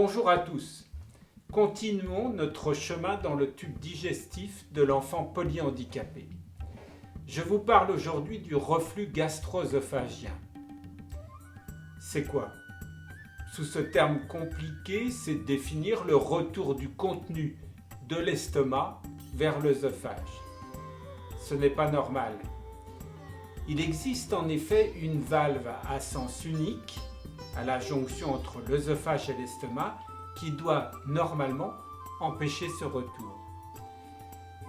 Bonjour à tous. Continuons notre chemin dans le tube digestif de l'enfant polyhandicapé. Je vous parle aujourd'hui du reflux gastro-œsophagien. C'est quoi? Sous ce terme compliqué, c'est de définir le retour du contenu de l'estomac vers l'œsophage. Ce n'est pas normal. Il existe en effet une valve à sens unique à la jonction entre l'œsophage et l'estomac qui doit normalement empêcher ce retour.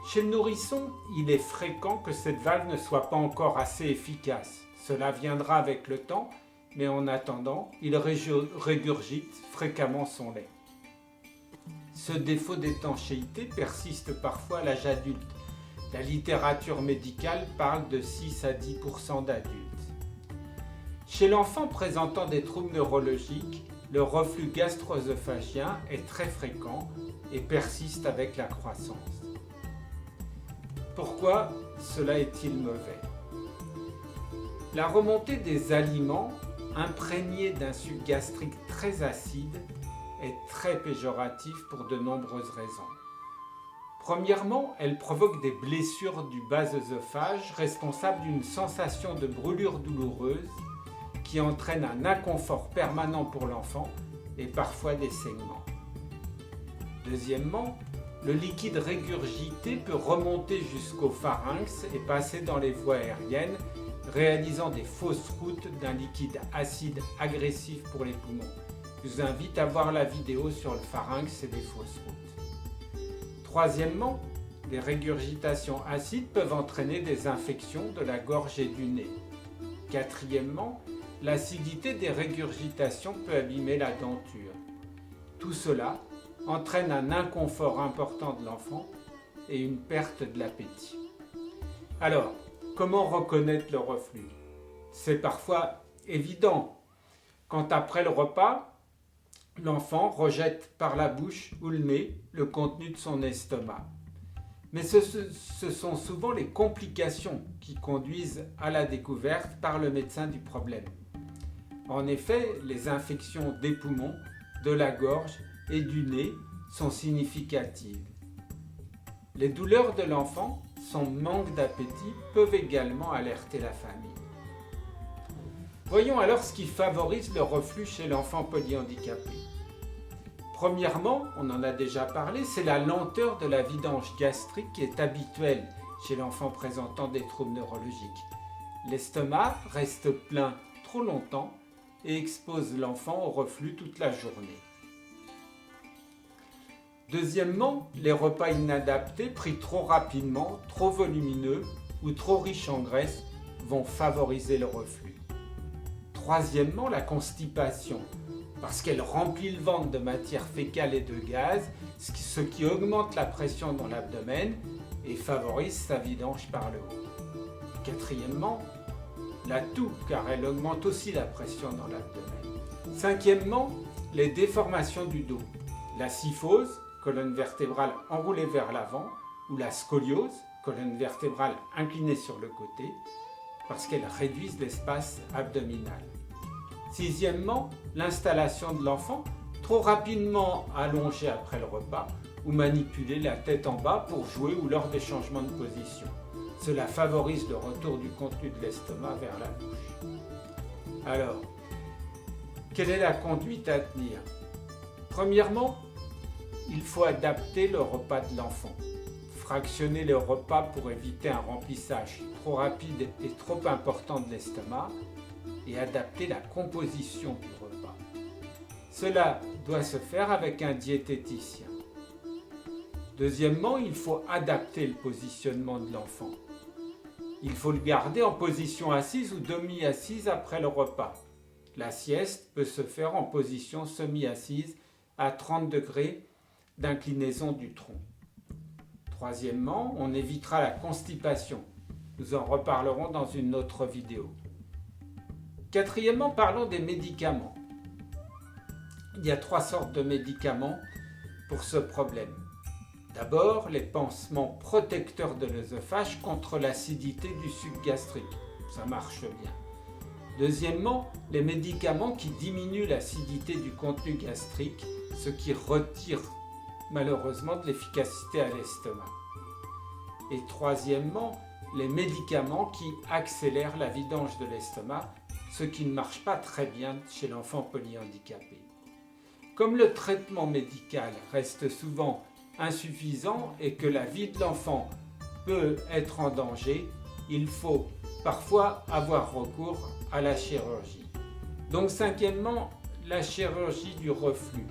Chez le nourrisson, il est fréquent que cette valve ne soit pas encore assez efficace. Cela viendra avec le temps, mais en attendant, il régurgite fréquemment son lait. Ce défaut d'étanchéité persiste parfois à l'âge adulte. La littérature médicale parle de 6 à 10% d'adultes. Chez l'enfant présentant des troubles neurologiques, le reflux gastro-œsophagien est très fréquent et persiste avec la croissance. Pourquoi cela est-il mauvais? La remontée des aliments imprégnés d'un suc gastrique très acide est très péjorative pour de nombreuses raisons. Premièrement, elle provoque des blessures du bas œsophage responsables d'une sensation de brûlure douloureuse qui entraîne un inconfort permanent pour l'enfant et parfois des saignements. Deuxièmement, le liquide régurgité peut remonter jusqu'au pharynx et passer dans les voies aériennes, réalisant des fausses routes d'un liquide acide agressif pour les poumons. Je vous invite à voir la vidéo sur le pharynx et les fausses routes. Troisièmement, les régurgitations acides peuvent entraîner des infections de la gorge et du nez. Quatrièmement, l'acidité des régurgitations peut abîmer la denture. Tout cela entraîne un inconfort important de l'enfant et une perte de l'appétit. Alors, comment reconnaître le reflux? C'est parfois évident. Quand après le repas, l'enfant rejette par la bouche ou le nez le contenu de son estomac. Mais ce sont souvent les complications qui conduisent à la découverte par le médecin du problème. En effet, les infections des poumons, de la gorge et du nez sont significatives. Les douleurs de l'enfant, son manque d'appétit peuvent également alerter la famille. Voyons alors ce qui favorise le reflux chez l'enfant polyhandicapé. Premièrement, on en a déjà parlé, c'est la lenteur de la vidange gastrique qui est habituelle chez l'enfant présentant des troubles neurologiques. L'estomac reste plein trop longtemps et expose l'enfant au reflux toute la journée. Deuxièmement, les repas inadaptés pris trop rapidement, trop volumineux ou trop riches en graisse vont favoriser le reflux. Troisièmement, la constipation, parce qu'elle remplit le ventre de matière fécale et de gaz, ce qui augmente la pression dans l'abdomen et favorise sa vidange par le haut. Quatrièmement, la toux, car elle augmente aussi la pression dans l'abdomen. Cinquièmement, les déformations du dos. La kyphose, colonne vertébrale enroulée vers l'avant, ou la scoliose, colonne vertébrale inclinée sur le côté, parce qu'elles réduisent l'espace abdominal. Sixièmement, l'installation de l'enfant, trop rapidement allongé après le repas, ou manipuler la tête en bas pour jouer ou lors des changements de position. Cela favorise le retour du contenu de l'estomac vers la bouche. Alors, quelle est la conduite à tenir? Premièrement, il faut adapter le repas de l'enfant. Fractionner le repas pour éviter un remplissage trop rapide et trop important de l'estomac et adapter la composition du repas. Cela doit se faire avec un diététicien. Deuxièmement, il faut adapter le positionnement de l'enfant. Il faut le garder en position assise ou demi-assise après le repas. La sieste peut se faire en position semi-assise à 30 degrés d'inclinaison du tronc. Troisièmement, on évitera la constipation. Nous en reparlerons dans une autre vidéo. Quatrièmement, parlons des médicaments. Il y a 3 sortes de médicaments pour ce problème. D'abord, les pansements protecteurs de l'œsophage contre l'acidité du suc gastrique. Ça marche bien. Deuxièmement, les médicaments qui diminuent l'acidité du contenu gastrique ce qui retire malheureusement de l'efficacité à l'estomac. Et troisièmement, les médicaments qui accélèrent la vidange de l'estomac, ce qui ne marche pas très bien chez l'enfant polyhandicapé. Comme le traitement médical reste souvent insuffisant et que la vie de l'enfant peut être en danger, il faut parfois avoir recours à la chirurgie. Donc cinquièmement, la chirurgie du reflux.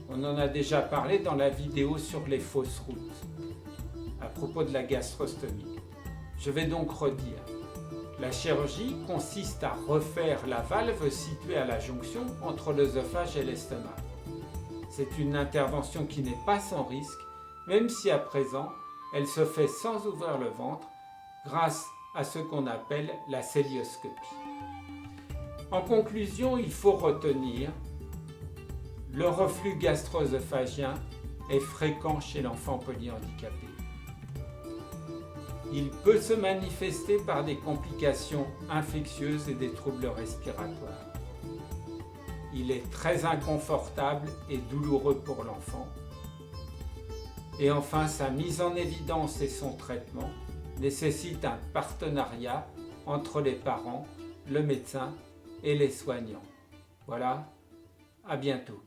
On en a déjà parlé dans la vidéo sur les fausses routes à propos de la gastrostomie. Je vais donc redire. La chirurgie consiste à refaire la valve située à la jonction entre l'œsophage et l'estomac. C'est une intervention qui n'est pas sans risque, même si à présent, elle se fait sans ouvrir le ventre grâce à ce qu'on appelle la cœlioscopie. En conclusion, il faut retenir le reflux gastro-œsophagien est fréquent chez l'enfant polyhandicapé. Il peut se manifester par des complications infectieuses et des troubles respiratoires. Il est très inconfortable et douloureux pour l'enfant. Et enfin, sa mise en évidence et son traitement nécessitent un partenariat entre les parents, le médecin et les soignants. Voilà, à bientôt.